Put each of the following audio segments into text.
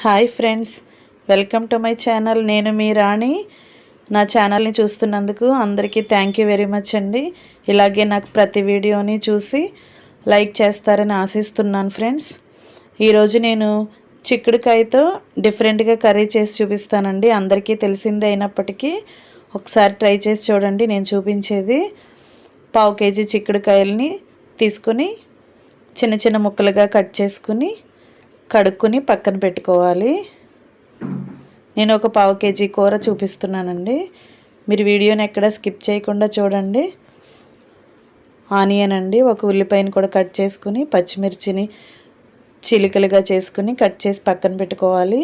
Hi friends, welcome to my channel. నేను మీ రాణి. నా ఛానల్ని చూస్తున్నందుకు అందరికీ థ్యాంక్ యూ వెరీ మచ్ అండి. ఇలాగే నాకు ప్రతి వీడియోని చూసి లైక్ చేస్తారని ఆశిస్తున్నాను ఫ్రెండ్స్. ఈరోజు నేను చిక్కుడుకాయతో డిఫరెంట్గా కర్రీ చేసి చూపిస్తానండి. అందరికీ తెలిసిందే అయినప్పటికీ ఒకసారి ట్రై చేసి చూడండి. నేను చూపించేది 1/2 కేజీ చిక్కుడుకాయలని తీసుకుని చిన్న చిన్న ముక్కలుగా కట్ చేసుకుని కడుక్కుని పక్కన పెట్టుకోవాలి. నేను ఒక 1/2 కేజీ కూర చూపిస్తున్నానండి. మీరు వీడియోని ఎక్కడ స్కిప్ చేయకుండా చూడండి. ఆనియన్ అండి, ఒక ఉల్లిపాయని కూడా కట్ చేసుకుని పచ్చిమిర్చిని చిలికలుగా చేసుకుని కట్ చేసి పక్కన పెట్టుకోవాలి.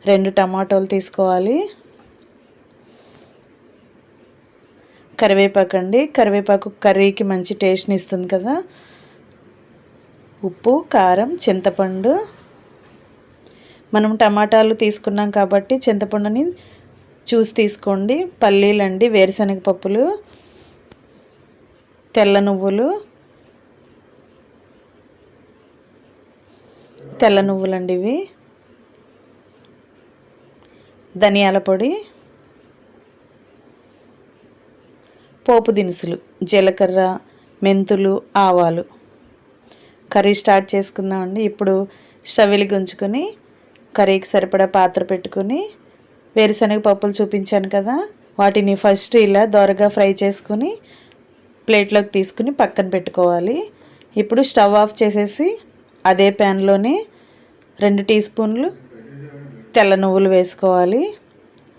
2 టమాటోలు తీసుకోవాలి. కరివేపాకు అండి, కరివేపాకు కర్రీకి మంచి టేస్ట్ని ఇస్తుంది కదా. ఉప్పు, కారం, చింతపండు. మనం టమాటాలు తీసుకున్నాం కాబట్టి చింతపండుని చూసి తీసుకోండి. పల్లీలండి, వేరుశనగ పప్పులు, తెల్ల నువ్వులండి ఇవి. ధనియాల పొడి, పోపు దినుసులు, జీలకర్ర, మెంతులు, ఆవాలు. కర్రీ స్టార్ట్ చేసుకుందామండి. ఇప్పుడు స్టవ్ వెలిగించుకొని కర్రీకి సరిపడా పాత్ర పెట్టుకుని వేరుశనగ పప్పులు చూపించాను కదా, వాటిని ఫస్ట్ ఇలా దోరగా ఫ్రై చేసుకుని ప్లేట్లోకి తీసుకుని పక్కన పెట్టుకోవాలి. ఇప్పుడు స్టవ్ ఆఫ్ చేసేసి అదే ప్యాన్లోనే 2 టీ స్పూన్లు తెల్ల నువ్వులు వేసుకోవాలి.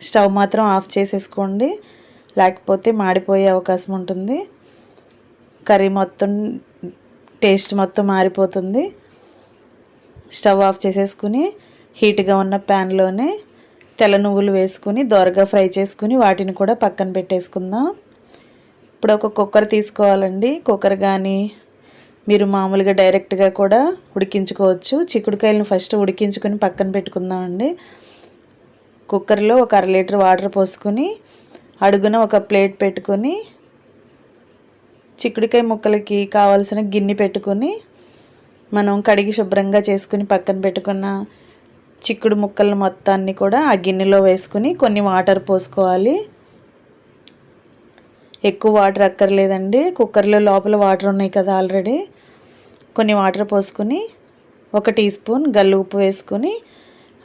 స్టవ్ మాత్రం ఆఫ్ చేసేసుకోండి, లేకపోతే మాడిపోయే అవకాశం ఉంటుంది. కర్రీ మొత్తం టేస్ట్ మొత్తం మారిపోతుంది. స్టవ్ ఆఫ్ చేసేసుకుని హీట్గా ఉన్న ప్యాన్లోనే తెల్ల నువ్వులు వేసుకుని దోరగా ఫ్రై చేసుకుని వాటిని కూడా పక్కన పెట్టేసుకుందాం. ఇప్పుడు ఒక కుక్కర్ తీసుకోవాలండి. కుక్కర్ కానీ మీరు మామూలుగా డైరెక్ట్గా కూడా ఉడికించుకోవచ్చు. చిక్కుడుకాయలను ఫస్ట్ ఉడికించుకొని పక్కన పెట్టుకుందామండి. కుక్కర్లో ఒక 1/2 లీటర్ వాటర్ పోసుకొని అడుగున ఒక ప్లేట్ పెట్టుకొని చిక్కుడుకాయ ముక్కలకి కావాల్సిన గిన్నె పెట్టుకొని మనం కడిగి శుభ్రంగా చేసుకుని పక్కన పెట్టుకున్న చిక్కుడు ముక్కలను మొత్తాన్ని కూడా ఆ గిన్నెలో వేసుకుని కొన్ని వాటర్ పోసుకోవాలి. ఎక్కువ వాటర్ అక్కర్లేదండి, కుక్కర్లో లోపల వాటర్ ఉన్నాయి కదా ఆల్రెడీ. కొన్ని వాటర్ పోసుకుని 1 టీ స్పూన్ గల్లు ఉప్పు వేసుకుని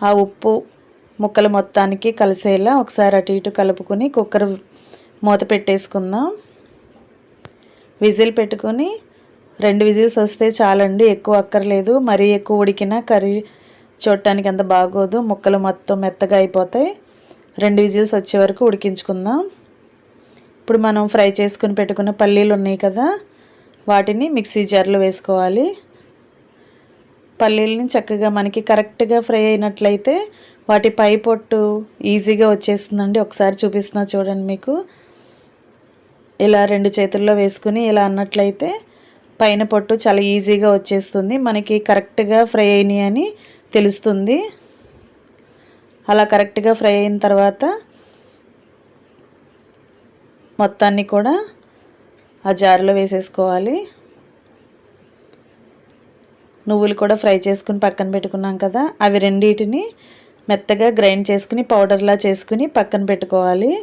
ఆ ఉప్పు ముక్కల మొత్తానికి కలిసేలా ఒకసారి అటు ఇటు కలుపుకొని కుక్కర్ మూత పెట్టేసుకుందాం. విజిల్ పెట్టుకొని 2 విజిల్స్ వస్తే చాలండి, ఎక్కువ అక్కర్లేదు. మరీ ఎక్కువ ఉడికినా కర్రీ చూడటానికి అంత బాగోదు, ముక్కలు మొత్తం మెత్తగా అయిపోతాయి. 2 విజిల్స్ వచ్చే వరకు ఉడికించుకుందాం. ఇప్పుడు మనం ఫ్రై చేసుకుని పెట్టుకున్న పల్లీలు ఉన్నాయి కదా, వాటిని మిక్సీ జార్లో వేసుకోవాలి. పల్లీలని చక్కగా మనకి కరెక్ట్గా ఫ్రై అయినట్లయితే వాటి పై పొట్టు ఈజీగా వచ్చేస్తుందండి. ఒకసారి చూపిస్తున్నా చూడండి. మీకు ఇలా 2 చేతుల్లో వేసుకుని ఇలా అన్నట్లయితే పైన పొట్టు చాలా ఈజీగా వచ్చేస్తుంది. మనకి కరెక్ట్గా ఫ్రై అయినాయి అని తెలుస్తుంది. అలా కరెక్ట్గా ఫ్రై అయిన తర్వాత మొత్తాన్ని కూడా ఆ జార్లో వేసేసుకోవాలి. నువ్వులు కూడా ఫ్రై చేసుకుని పక్కన పెట్టుకున్నాం కదా, అవి రెండింటిని మెత్తగా గ్రైండ్ చేసుకుని పౌడర్లా చేసుకుని పక్కన పెట్టుకోవాలి.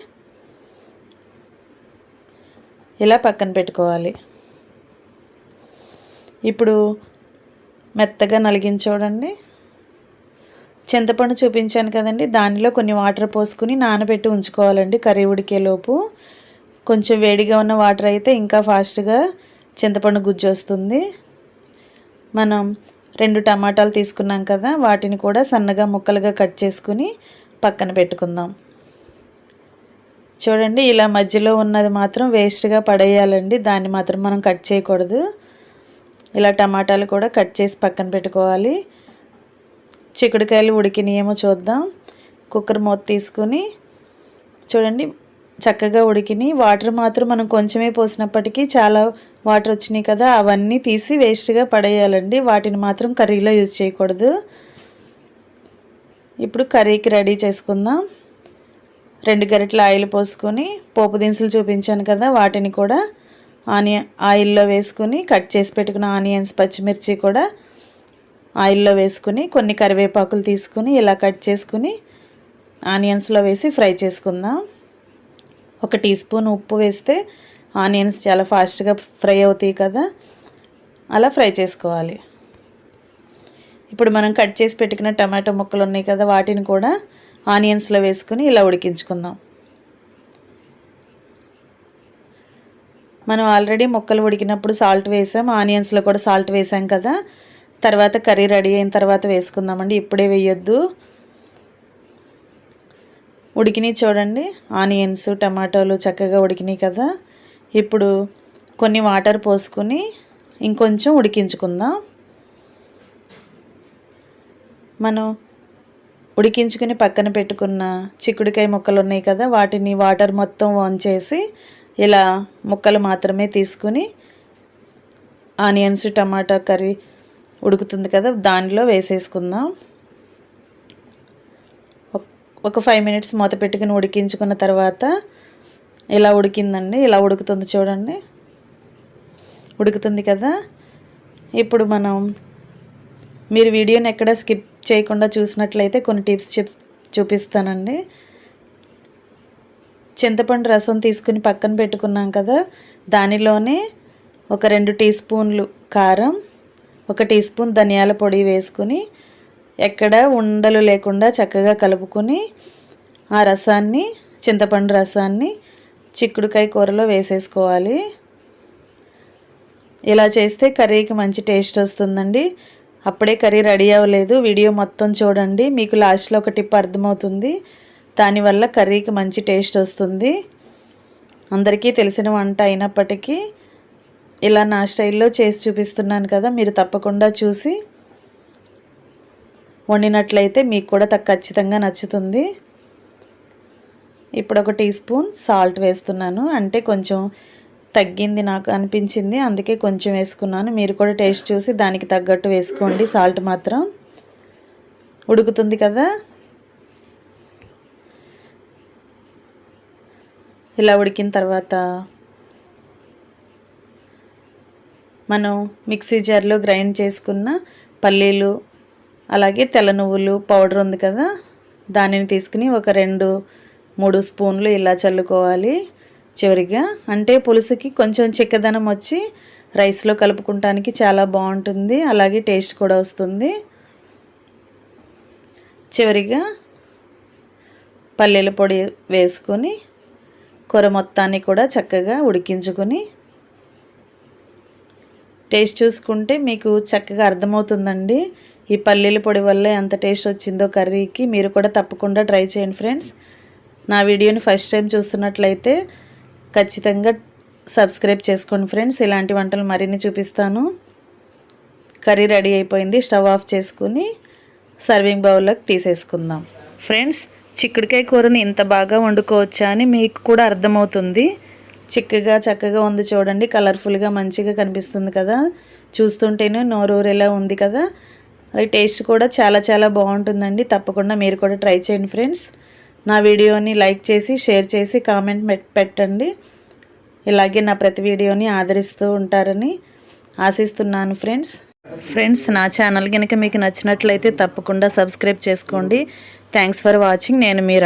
ఇలా పక్కన పెట్టుకోవాలి. ఇప్పుడు మెత్తగా నలిగించి చూడండి. చింతపండు చూపించాను కదండి, దానిలో కొన్ని వాటర్ పోసుకుని నానబెట్టి ఉంచుకోవాలండి. కర్రీ ఉడికేలోపు కొంచెం వేడిగా ఉన్న వాటర్ అయితే ఇంకా ఫాస్ట్గా చింతపండు గుజ్జు వస్తుంది. మనం 2 టమాటాలు తీసుకున్నాం కదా, వాటిని కూడా సన్నగా ముక్కలుగా కట్ చేసుకుని పక్కన పెట్టుకుందాం. చూడండి, ఇలా మధ్యలో ఉన్నది మాత్రం వేస్ట్గా పడేయాలండి, దాన్ని మాత్రం మనం కట్ చేయకూడదు. ఇలా టమాటాలు కూడా కట్ చేసి పక్కన పెట్టుకోవాలి. చిక్కుడుకాయలు ఉడికినాయేమో చూద్దాం. కుక్కర్ మూత తీసుకుని చూడండి, చక్కగా ఉడికినాయి. వాటర్ మాత్రం మనం కొంచెమే పోసినప్పటికీ చాలా వాటర్ వచ్చినాయి కదా, అవన్నీ తీసి వేస్ట్గా పడేయాలండి. వాటిని మాత్రం కర్రీలో యూజ్ చేయకూడదు. ఇప్పుడు కర్రీకి రెడీ చేసుకుందాం. 2 గరిటెల ఆయిల్ పోసుకొని పోపు దినుసులు చూపించాను కదా, వాటిని కూడా ఆయిల్లో వేసుకొని కట్ చేసి పెట్టుకున్న ఆనియన్స్, పచ్చిమిర్చి కూడా ఆయిల్లో వేసుకుని కొన్ని కరివేపాకులు తీసుకుని ఇలా కట్ చేసుకుని ఆనియన్స్లో వేసి ఫ్రై చేసుకుందాం. 1 టీ స్పూన్ ఉప్పు వేస్తే ఆనియన్స్ చాలా ఫాస్ట్గా ఫ్రై అవుతాయి కదా, అలా ఫ్రై చేసుకోవాలి. ఇప్పుడు మనం కట్ చేసి పెట్టుకున్న టమాటో ముక్కలు ఉన్నాయి కదా, వాటిని కూడా ఆనియన్స్లో వేసుకుని ఇలా ఉడికించుకుందాం. మనం ఆల్రెడీ ముక్కలు ఉడికినప్పుడు సాల్ట్ వేసాం, ఆనియన్స్లో కూడా సాల్ట్ వేసాం కదా. తర్వాత కర్రీ రెడీ అయిన తర్వాత వేసుకుందామండి, ఇప్పుడే వేయొద్దు. ఉడికినాయి చూడండి, ఆనియన్స్ టమాటోలు చక్కగా ఉడికినాయి కదా. ఇప్పుడు కొన్ని వాటర్ పోసుకుని ఇంకొంచెం ఉడికించుకుందాం. మనం ఉడికించుకుని పక్కన పెట్టుకున్న చిక్కుడుకాయ ముక్కలు ఉన్నాయి కదా, వాటిని వాటర్ మొత్తం వంచేసి ఇలా ముక్కలు మాత్రమే తీసుకుని ఆనియన్స్ టమాటా కర్రీ ఉడుకుతుంది కదా దానిలో వేసేసుకుందాం. ఒక 5 మినిట్స్ మూత పెట్టుకుని ఉడికించుకున్న తర్వాత ఇలా ఉడికిందండి, ఇలా ఉడుకుతుంది చూడండి, ఉడుకుతుంది కదా. ఇప్పుడు మీరు వీడియోని ఎక్కడ స్కిప్ చేయకుండా చూసినట్లయితే కొన్ని టిప్స్ చూపిస్తానండి. చింతపండు రసం తీసుకుని పక్కన పెట్టుకున్నాం కదా, దానిలోనే ఒక 2 టీ స్పూన్లు కారం, 1 టీ స్పూన్ ధనియాల పొడి వేసుకుని ఎక్కడ ఉండలు లేకుండా చక్కగా కలుపుకొని ఆ రసాన్ని, చింతపండు రసాన్ని చిక్కుడుకాయ కూరలో వేసేసుకోవాలి. ఇలా చేస్తే కర్రీకి మంచి టేస్ట్ వస్తుందండి. అప్పుడే కర్రీ రెడీ అవ్వలేదు, వీడియో మొత్తం చూడండి, మీకు లాస్ట్లో ఒక టిప్ అర్థమవుతుంది. దానివల్ల కర్రీకి మంచి టేస్ట్ వస్తుంది. అందరికీ తెలిసిన వంట అయినప్పటికీ ఇలా నా స్టైల్లో చేసి చూపిస్తున్నాను కదా, మీరు తప్పకుండా చూసి వండినట్లయితే మీకు కూడా ఖచ్చితంగా నచ్చుతుంది. ఇప్పుడు 1 టీ స్పూన్ సాల్ట్ వేస్తున్నాను, అంటే కొంచెం తగ్గింది నాకు అనిపించింది, అందుకే కొంచెం వేసుకున్నాను. మీరు కూడా టేస్ట్ చూసి దానికి తగ్గట్టు వేసుకోండి. సాల్ట్ మాత్రం ఉడుకుతుంది కదా, ఇలా ఉడికిన తర్వాత మనం మిక్సీ జార్లో గ్రైండ్ చేసుకున్న పల్లీలు అలాగే తెల్ల నువ్వులు పౌడర్ ఉంది కదా, దానిని తీసుకుని ఒక 2-3 స్పూన్లు ఇలా చల్లుకోవాలి చివరిగా. అంటే పులుసుకి కొంచెం చిక్కదనం వచ్చి రైస్లో కలుపుకుంటానికి చాలా బాగుంటుంది, అలాగే టేస్ట్ కూడా వస్తుంది. చివరిగా పల్లీల పొడి వేసుకొని కూర మొత్తాన్ని కూడా చక్కగా ఉడికించుకొని టేస్ట్ చూసుకుంటే మీకు చక్కగా అర్థమవుతుందండి. ఈ పల్లీల పొడి వల్ల ఎంత టేస్ట్ వచ్చిందో కర్రీకి. మీరు కూడా తప్పకుండా ట్రై చేయండి ఫ్రెండ్స్. నా వీడియోని ఫస్ట్ టైం చూస్తున్నట్లయితే ఖచ్చితంగా సబ్స్క్రైబ్ చేసుకోండి ఫ్రెండ్స్. ఇలాంటి వంటలు మరిన్ని చూపిస్తాను. కర్రీ రెడీ అయిపోయింది, స్టవ్ ఆఫ్ చేసుకుని సర్వింగ్ బౌల్లోకి తీసేసుకుందాం. ఫ్రెండ్స్, చిక్కుడుకాయ కూరని ఇంత బాగా వండుకోవచ్చా అని మీకు కూడా అర్థమవుతుంది. చక్కగా ఉంది చూడండి, కలర్ఫుల్గా మంచిగా కనిపిస్తుంది కదా, చూస్తుంటేనే నోరూరేలా ఉంది కదా. అలాగే టేస్ట్ కూడా చాలా బాగుంటుందండి. తప్పకుండా మీరు కూడా ట్రై చేయండి ఫ్రెండ్స్. నా వీడియోని లైక్ చేసి షేర్ చేసి కామెంట్ పెట్టండి. ఇలాగే నా ప్రతి వీడియోని ఆదరిస్తూ ఉంటారని ఆశిస్తున్నాను ఫ్రెండ్స్. నా ఛానల్ కనుక మీకు నచ్చినట్లయితే తప్పకుండా సబ్స్క్రైబ్ చేసుకోండి. Thanks for watching. నేను మీ